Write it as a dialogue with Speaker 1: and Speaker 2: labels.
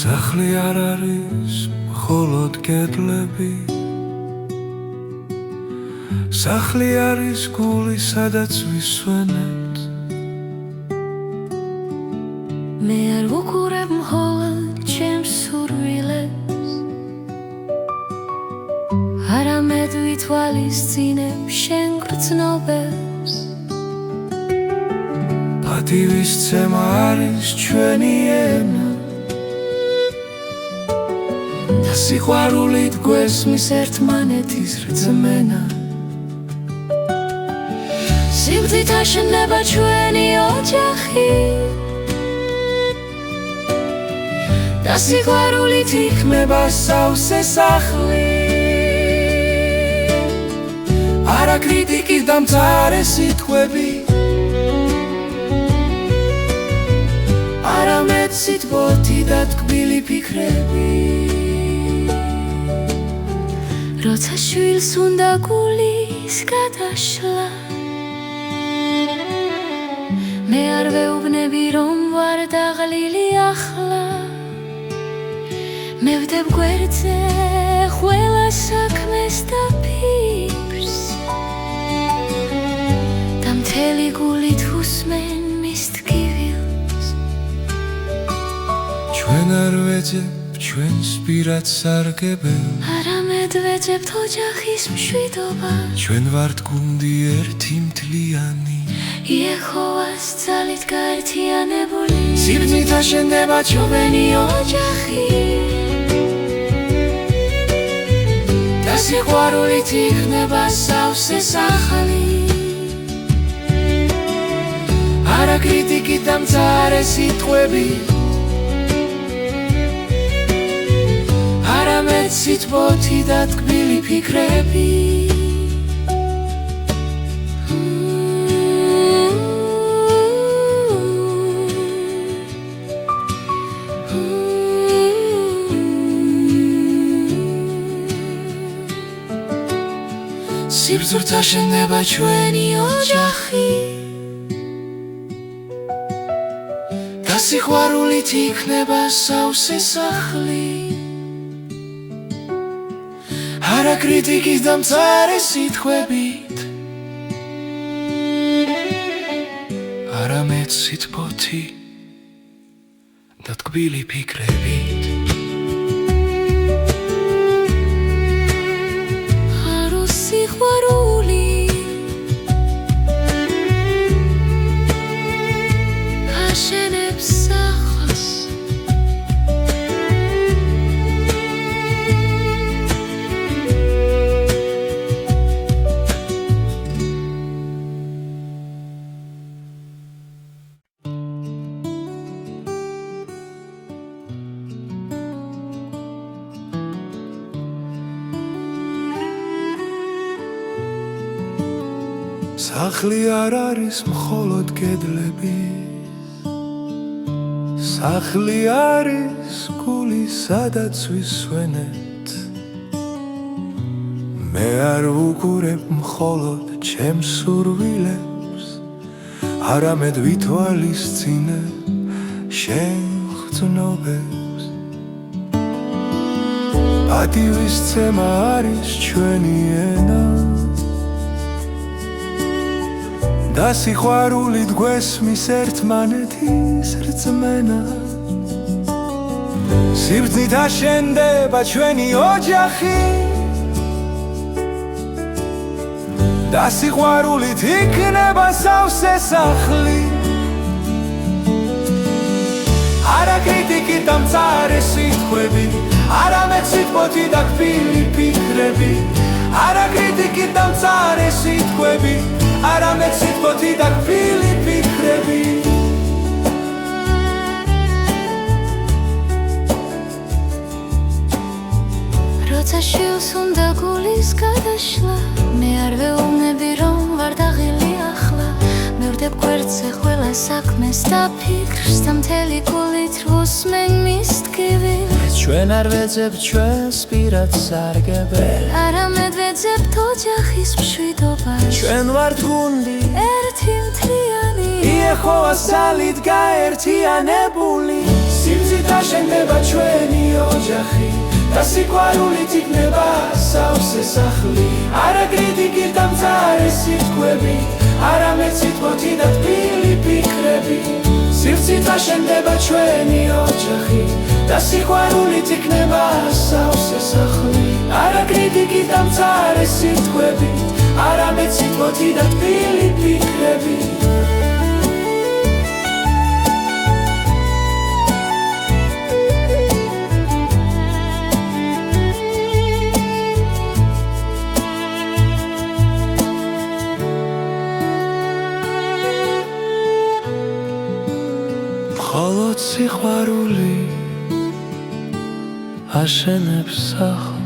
Speaker 1: სახლი არ არის მხოლოდ კედლები, სახლი არის გული, სადაც ვისვენებთ.
Speaker 2: მე არ ვუყურებ მხოლოდ ჩემს სურვილებს, არამედ ვითვალისწინებ შენ გრძნობებს.
Speaker 1: პატივისცემა არის ჩვენი ენა, და სიყვარულით გვესმის ერთმანეთის რწმენა.
Speaker 2: სიკვდით აშენება ჩვენი ოჯახი,
Speaker 1: და სიყვარულით იქმნება სავსე სახლი. არა კრიტიკის და მწარე სიტყვები, არამედ სიტყვოთი და ტკბილი ფიქრები.
Speaker 2: როცა შვილს უნდა გულის გადაშლა, მე არ ვეუბნები რომ ვარ დაღლილი ახლა. მე ვდებ გვერდზე ყველა საქმეს და ფიქრს, და მთელი გულით უსმენ მის ტკივილს.
Speaker 1: ჩვენ არ ვეძებ ჩვენს პირად სარგებელს,
Speaker 2: არამედ ვეძებთ ოჯახის მშვიდობა.
Speaker 1: ჩვენ ვართ გუნდი ერთი მთლიანი,
Speaker 2: იეჰოვას ძალით გაერთიანებული.
Speaker 1: სიბრძნით აშენდება ჩვენი
Speaker 2: ოჯახი,
Speaker 1: და სიყვარულით იქმნება სავსე სახლი. არა კრიტიკით და მწარე სიტყვები, არამედ სიტყვოთი და ტკბილი ფიქრები. სიბრძნით აშენდება ჩვენი ოჯახი, და სიყვარულით იქმნება სავსე სახლი. არა კრიტიკის და მწარე სიტყვებით, არამედ სიტყვოთი და ტკბილი ფიქრებით.
Speaker 2: სიყვარული აშენებს სახლს,
Speaker 1: სახლი არ არის მხოლოდ კედლები, სახლი არის გული, სადაც ვისვენებთ. მე არ ვუყურებ მხოლოდ ჩემს სურვილებს, არამედ ვითვალისწინებ შენ გრძნობებს. პატივისცემა არის ჩვენი ენა, და სიყვარულით გვესმის ერთმანეთის რწმენა. სიბრძნით აშენდება ჩვენი ოჯახი, და სიყვარულით იქმნება სავსე სახლი. არა კრიტიკით და მწარე სიტყვები, არამედ სიტყვოთი და ტკბილი ფიქრები. არა კრიტიკით და მწარე სიტყვები, არამედ სიტყვოთი და ტკბილი ფიქრები.
Speaker 2: როცა შვილს უნდა გულის გადაშლა, მე არ ვეუბნები რომ ვარ დაღილი ახლა. მე ვდებ გვერდზე ყველა საქმეს და ფიქრს, და მთელი გულით ვუსმენ მის ტკივილს.
Speaker 1: ჩვენ არ ვეძებთ ჩვენს პირად სარგებელს,
Speaker 2: არამედ ვეძებთ ოჯახის მშვიდობა.
Speaker 1: ჩვენ ვართ გუნდი
Speaker 2: ერთი მთლიანი,
Speaker 1: იეჰოვას ძალით გაერთიანებული. სივრცით აშენდება ჩვენი ოჯახი და სიყვარულით იქნება სავსე სახლი არა კრიტიკით და მწარე სიტყვებით არამედ სიტყვოთი და თბილი ფიქრები სივრცით აშენდება ჩვენი ოჯახი და სიყვარულით იქნება სავსე სახლი არა კრიტიკით და მწარე სიტყვებით არამედ სიტყვოთი და თბილი ფიქრები მხოლოდ სიყვარული აშენებს სახლს